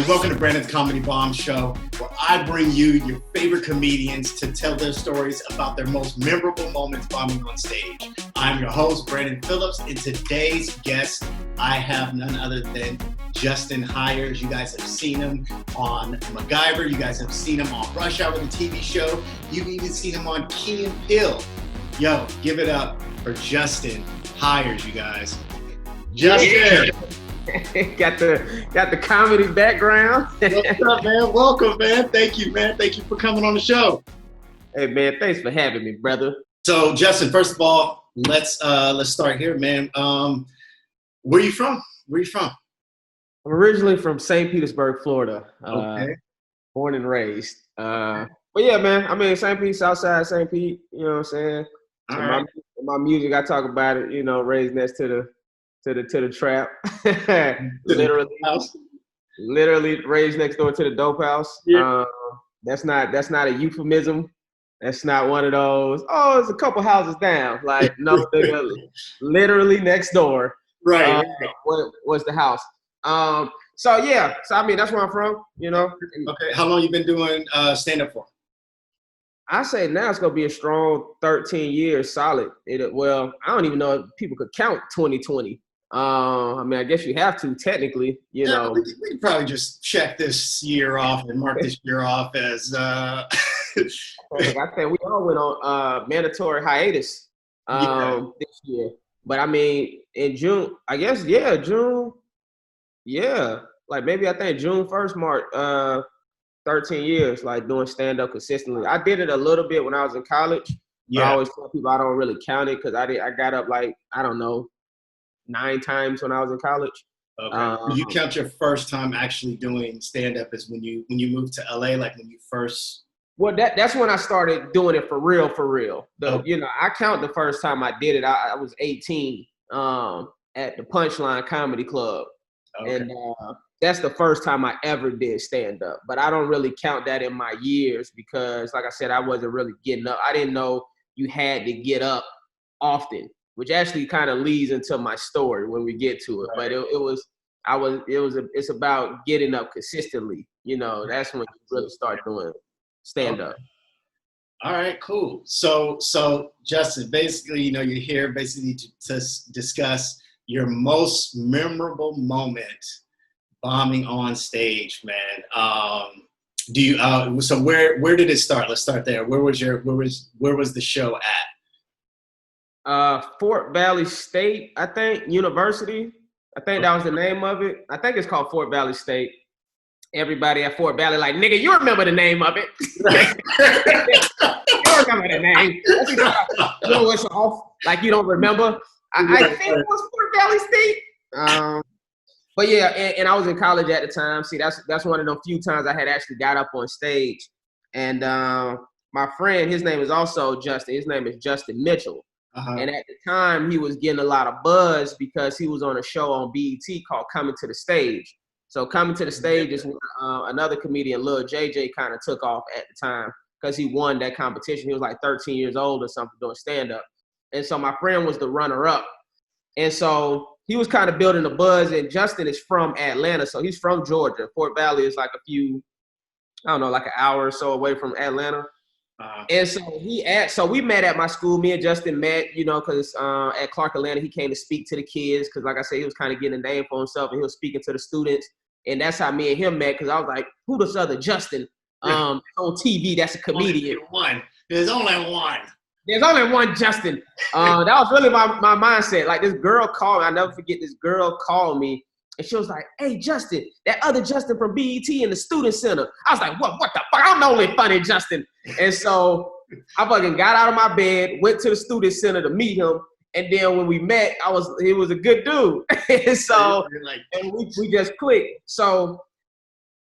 welcome to Brandon's Comedy Bomb Show, where I bring you your favorite comedians to tell their stories about their most memorable moments bombing on stage. I'm your host, Brandon Phillips, and today's guest, I have none other than Justin Hires. You guys have seen him on MacGyver. You guys have seen him on Rush Hour, the TV show. You've even seen him on Key and Peele. Yo, give it up for Justin Hires, you guys. Justin! got the comedy background. What's up, man? Welcome, man. Thank you, man. Thank you for coming on the show. Hey, man, thanks for having me, brother. So, Justin, first of all, let's start here, man. Where you from? I'm originally from St. Petersburg, Florida. Okay. Born and raised. But yeah, man, I mean, St. Pete, Southside St. Pete, you know what I'm saying? All right. My music, I talk about it, you know, raised next to the trap. literally raised next door to the dope house. Yeah. That's not a euphemism. That's not one of those, oh, it's a couple houses down. Like, no, literally next door. Right. Was the house. So I mean, that's where I'm from, you know. Okay. How long you been doing stand-up for? I say now it's gonna be a strong 13 years solid. Well, I don't even know if people could count 2020. I mean, I guess you have to technically, you know. We could probably just check this year off and mark this year off as. I think we all went on mandatory hiatus this year. But I mean, in June, I guess, June. Yeah, like maybe I think June 1st marked 13 years, like doing stand-up consistently. I did it a little bit when I was in college. Yeah. I always tell people I don't really count it because I got up like, I don't know, 9 times when I was in college. Okay. You count your first time actually doing stand-up as when you moved to LA, like when you first. Well, that's when I started doing it for real. You know, I count the first time I did it. I was 18 at the Punchline Comedy Club. Okay. And that's the first time I ever did stand-up. But I don't really count that in my years because, like I said, I wasn't really getting up. I didn't know you had to get up often, which actually kind of leads into my story when we get to it. Right. But it's about getting up consistently. You know, that's when you really start doing stand-up. Okay. All right, cool. So Justin, basically, you know, you're here basically to discuss your most memorable moment bombing on stage, man. Do you? So where did it start? Let's start there. Where was the show at? Fort Valley State, I think, University. I think that was the name of it. I think it's called Fort Valley State. Everybody at Fort Valley, like, nigga, you remember the name of it. You remember the name. You know what's off? Like, you don't remember? I think it was Fort Valley State. But yeah, and I was in college at the time. See, that's one of the few times I had actually got up on stage. And my friend, his name is also Justin. His name is Justin Mitchell. Uh-huh. And at the time, he was getting a lot of buzz because he was on a show on BET called Coming to the Stage. So Coming to the Stage is when another comedian, Lil JJ, kind of took off at the time because he won that competition. He was like 13 years old or something doing stand-up. And so my friend was the runner-up. And so he was kind of building a buzz, and Justin is from Atlanta, so he's from Georgia. Fort Valley is like like an hour or so away from Atlanta. And so we met at my school. Me and Justin met, you know, because at Clark Atlanta, he came to speak to the kids because, like I said, he was kind of getting a name for himself, and he was speaking to the students. And that's how me and him met because I was like, who this other Justin on TV that's a comedian? There's only one. There's only one Justin. That was really my mindset. Like, this girl called me. I'll never forget, this girl called me, and she was like, hey, Justin, that other Justin from BET in the Student Center. I was like, what the fuck? I'm the only funny Justin. And so I fucking got out of my bed, went to the Student Center to meet him, and then when we met, he was a good dude. And so and we just clicked. So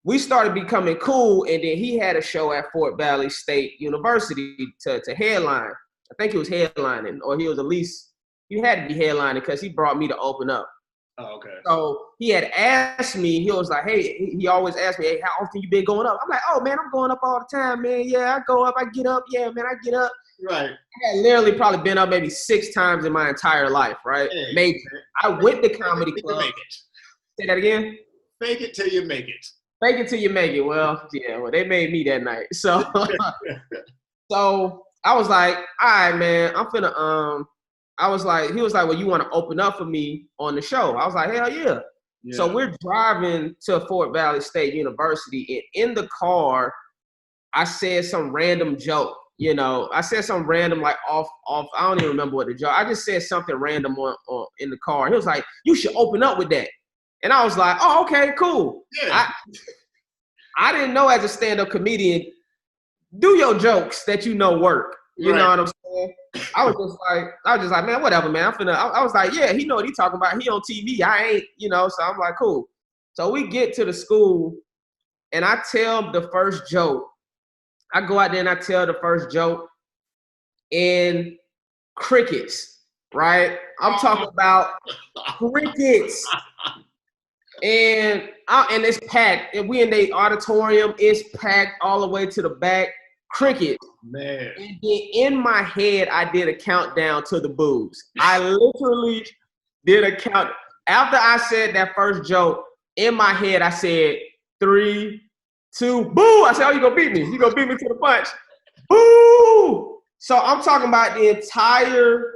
we started becoming cool, and then he had a show at Fort Valley State University to headline. I think he was headlining, or he had to be headlining because he brought me to open up. Oh, okay. So he had asked me, he was like, hey, he always asked me, hey, how often you been going up? I'm like, oh, man, I'm going up all the time, man. Yeah, I go up, I get up. Yeah, man, I get up. Right. I had literally probably been up maybe 6 times in my entire life, right? Hey, maybe. I went to comedy club. Make it. Say that again? Fake it till you make it. Fake it till you make it. Well, yeah, well, they made me that night. So so I was like, all right, man, I'm finna I was like, he was like, well, you want to open up for me on the show? I was like, hell yeah. So we're driving to Fort Valley State University, and in the car, I said some random joke. You know, I said something random, like off. I don't even remember what the joke. I just said something random on in the car. He was like, "You should open up with that," and I was like, "Oh, okay, cool." Yeah. I didn't know as a stand-up comedian, do your jokes that you know work. You know what I'm saying? I was just like, man, whatever, man. I was like, yeah, he know what he talking about. He on TV. I ain't, you know. So I'm like, cool. So we get to the school, and I tell the first joke. I go out there and I tell the first joke, and crickets, right? I'm talking about crickets. And it's packed. And we in the auditorium, it's packed all the way to the back. Crickets. Man. And then in my head, I did a countdown to the boos. I literally did a count. After I said that first joke, in my head, I said 3, 2, boo. I said, oh, you gonna beat me. You gonna beat me to the punch. Boo. So I'm talking about the entire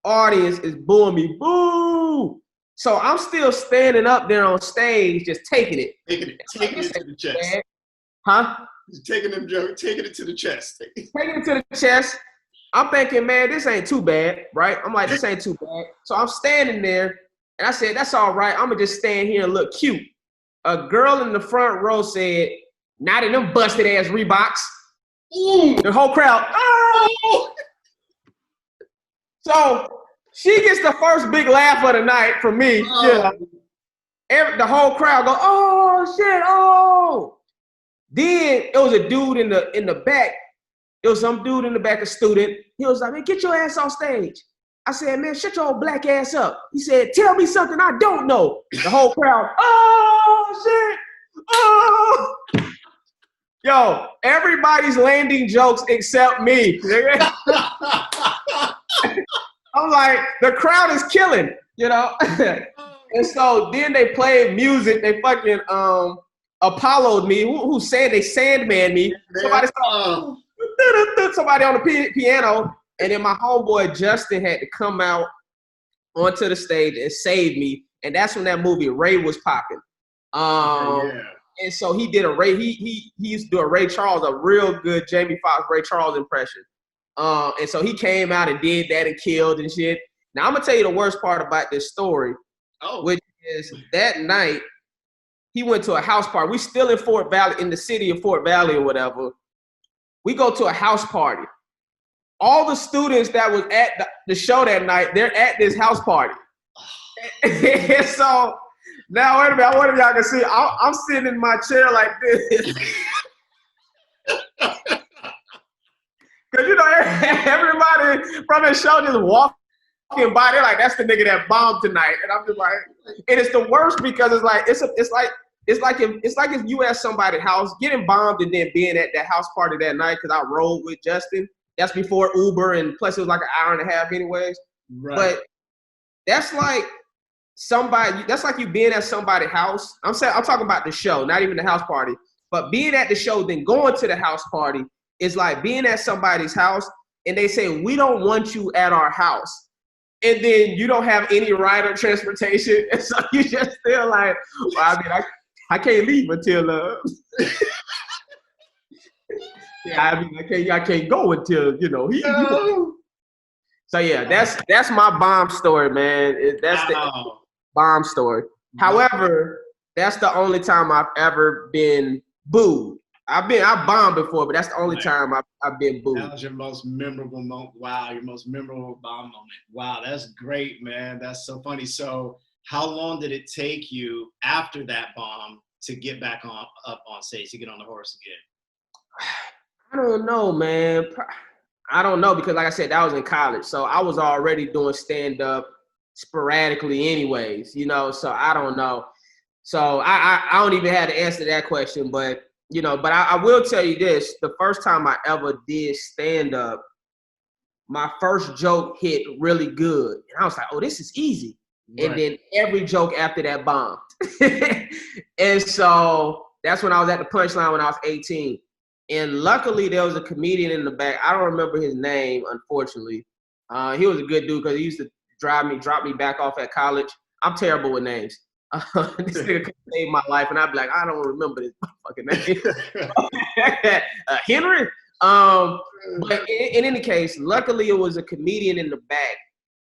audience is booing me. Boo. So I'm still standing up there on stage, just taking it. Taking it to the chest. Bad. Huh? Taking it to the chest. Taking it to the chest. I'm thinking, man, this ain't too bad, right? I'm like, this ain't too bad. So I'm standing there, and I said, that's all right. I'm going to just stand here and look cute. A girl in the front row said, not in them busted-ass Reeboks. Ooh. The whole crowd, oh! So she gets the first big laugh of the night from me. Oh. Yeah. The whole crowd go, oh, shit, oh. Then it was a dude in the back. It was some dude in the back, a student. He was like, man, get your ass off stage. I said, man, shut your old black ass up. He said, tell me something I don't know. The whole crowd, oh, shit, oh. Yo, everybody's landing jokes except me. I'm like, the crowd is killing, you know? And so then they played music. They fucking Apollo'd me. Who said they Sandman me? Somebody on the piano. And then my homeboy Justin had to come out onto the stage and save me. And that's when that movie Ray was popping. And so he did a Ray. He used to do a Ray Charles, a real good Jamie Foxx Ray Charles impression. And so he came out and did that and killed and shit. Now I'm gonna tell you the worst part about this story, which is that night he went to a house party. We still in Fort Valley, in the city of Fort Valley or whatever. We go to a house party. All the students that was at the show that night, they're at this house party. And so now wait a minute, I wonder if y'all can see. I'm sitting in my chair like this. Because, you know, everybody from the show just walking by. They're like, that's the nigga that bombed tonight. And I'm just like, and it's the worst because it's like if you at somebody's house getting bombed and then being at that house party that night because I rode with Justin. That's before Uber, and plus it was like an hour and a half anyways. Right. But that's like you being at somebody's house. I'm talking about the show, not even the house party. But being at the show, then going to the house party is like being at somebody's house and they say, we don't want you at our house. And then you don't have any ride or transportation. And so you just feel like, well, I mean, I can't leave until yeah, I mean, I can't go until, you know, he So yeah, that's my bomb story, man. That's the bomb story. However, that's the only time I've ever been booed. I bombed before, but that's the only time I've been booed. That was your most memorable moment. Wow, your most memorable bomb moment. Wow, that's great, man. That's so funny. So how long did it take you after that bomb to get back up on stage, to get on the horse again? I don't know, man. I don't know, because like I said, that was in college. So I was already doing stand-up sporadically anyways, you know, so I don't know. So I don't even have to answer that question, but, you know, but I will tell you this. The first time I ever did stand-up, my first joke hit really good. And I was like, oh, this is easy. Right. And then every joke after that bombed. And so that's when I was at the punchline when I was 18. And luckily, there was a comedian in the back. I don't remember his name, unfortunately. He was a good dude because he used to drop me back off at college. I'm terrible with names. This nigga could save my life, and I'd be like, I don't remember this motherfucking name. Henry? But in any case, luckily, it was a comedian in the back.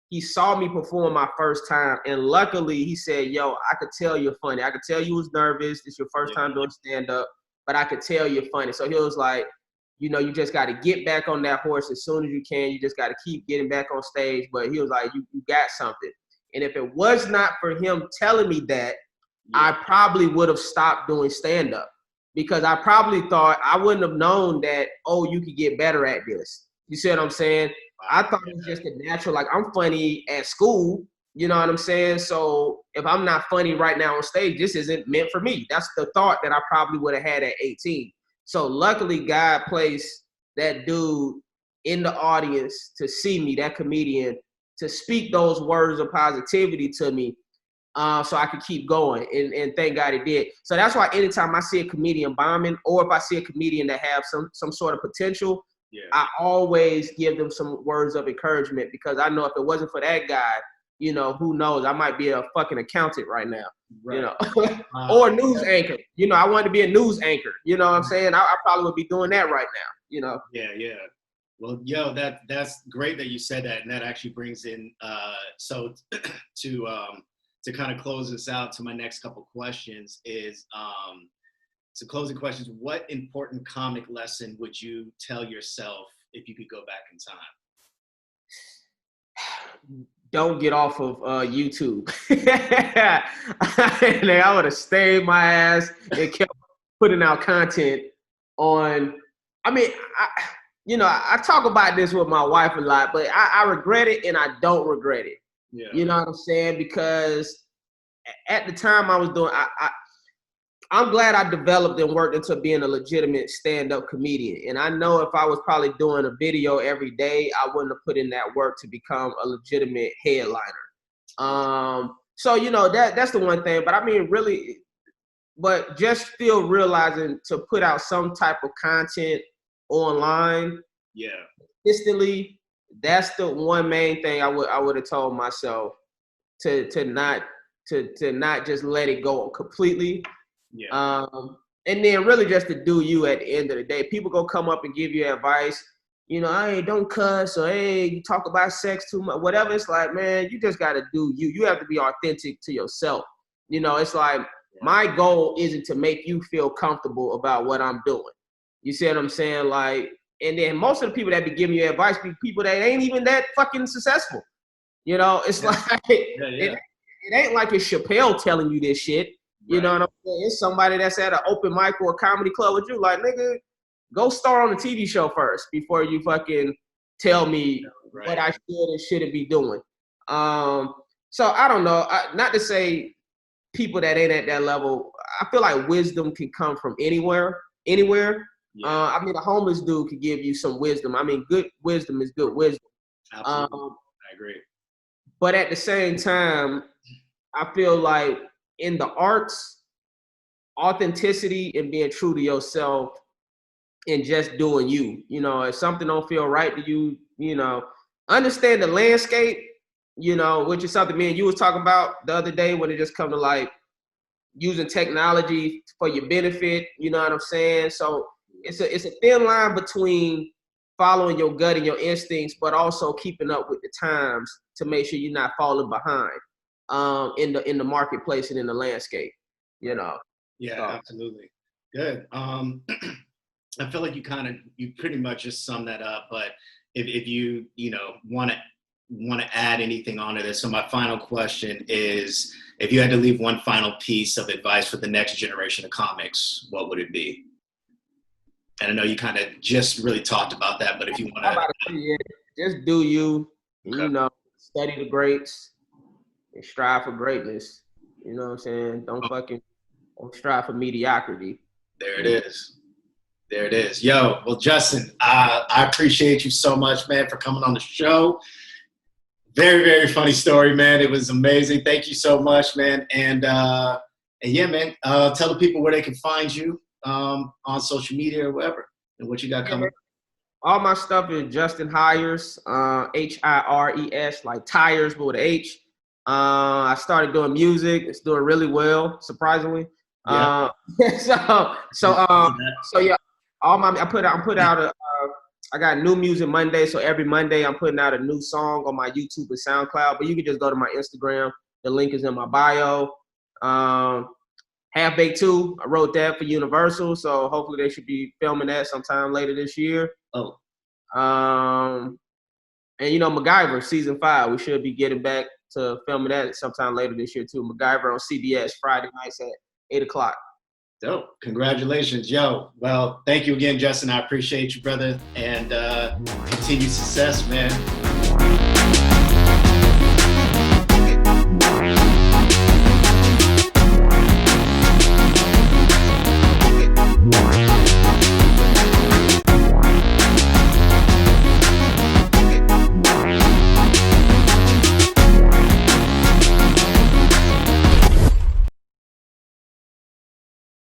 He saw me perform my first time, and luckily, he said, yo, I could tell you're funny. I could tell you was nervous. It's your first time doing stand-up, but I could tell you're funny. So he was like, you know, you just got to get back on that horse as soon as you can. You just got to keep getting back on stage. But he was like, you got something. And if it was not for him telling me that, I probably would have stopped doing stand-up because I probably thought I wouldn't have known that, oh, you could get better at this. You see what I'm saying? I thought it was just a natural, like I'm funny at school, you know what I'm saying? So if I'm not funny right now on stage, this isn't meant for me. That's the thought that I probably would have had at 18. So luckily God placed that dude in the audience to see me, that comedian, to speak those words of positivity to me so I could keep going. And thank God it did. So that's why anytime I see a comedian bombing or if I see a comedian that have some sort of potential, I always give them some words of encouragement because I know if it wasn't for that guy, you know, who knows? I might be a fucking accountant right now, you know, or a news anchor. You know, I wanted to be a news anchor. You know what I'm saying? I probably would be doing that right now, you know? Yeah. Well, yo, that's great that you said that. And that actually brings in, so to kind of close this out to my next couple questions is, so closing questions, what important comic lesson would you tell yourself if you could go back in time? Don't get off of YouTube. I would have stayed my ass and kept putting out content on, I mean, I talk about this with my wife a lot, but I regret it and I don't regret it. Yeah. You know what I'm saying? Because at the time I was doing, I'm glad I developed and worked into being a legitimate stand-up comedian. And I know if I was probably doing a video every day, I wouldn't have put in that work to become a legitimate headliner. So, you know, that's the one thing. But I mean, really, but just still realizing to put out some type of content online consistently, that's the one main thing I would have told myself to not just let it go completely. And then really just to do you at the end of the day. People go come up and give you advice, you know, hey, don't cuss, or hey, you talk about sex too much, whatever. It's like, man, you just got to do you. You have to be authentic to yourself. You know, it's like my goal isn't to make you feel comfortable about what I'm doing. You see what I'm saying? Like, and then most of the people that be giving you advice be people that ain't even that fucking successful. You know, it's like, it ain't like it's Chappelle telling you this shit. You know what I'm saying? It's somebody that's at an open mic or a comedy club with you. Like, nigga, go star on a TV show first before you fucking tell me what I should and shouldn't be doing. So I don't know. Not to say people that ain't at that level. I feel like wisdom can come from anywhere. I mean, a homeless dude could give you some wisdom. I mean, good wisdom is good wisdom. Absolutely. I agree. But at the same time, I feel like in the arts, authenticity and being true to yourself and just doing you. You know, if something don't feel right to you, you know, understand the landscape, you know, which is something me and you was talking about the other day when it just come to like using technology for your benefit, you know what I'm saying? So it's a thin line between following your gut and your instincts, but also keeping up with the times to make sure you're not falling behind in the marketplace and in the landscape, you know. Yeah, absolutely. Good. I feel like you pretty much just summed that up, but if you want to add anything onto this. So my final question is, if you had to leave one final piece of advice for the next generation of comics, what would it be? And I know you kind of just really talked about that, but if you want to, just do you. Okay. You know, study the greats and strive for greatness. You know what I'm saying? Don't strive for mediocrity. There it is. There it is. Yo, well, Justin, I appreciate you so much, man, for coming on the show. Very, very funny story, man. It was amazing. Thank you so much, man. And And yeah, man, tell the people where they can find you on social media or whatever, and what you got coming. All my stuff is Justin Hires, Hires, like tires, but with an H. I started doing music. It's doing really well, surprisingly. Yeah. So yeah, I put out I got new music Monday. So every Monday I'm putting out a new song on my YouTube and SoundCloud. But you can just go to my Instagram. The link is in my bio. Half Baked 2, I wrote that for Universal, so hopefully they should be filming that sometime later this year. Oh. And MacGyver season 5, we should be getting back to filming that sometime later this year too. MacGyver on CBS Friday nights at 8:00. Dope. Congratulations, yo. Well, thank you again, Justin. I appreciate you, brother, and continued success, man.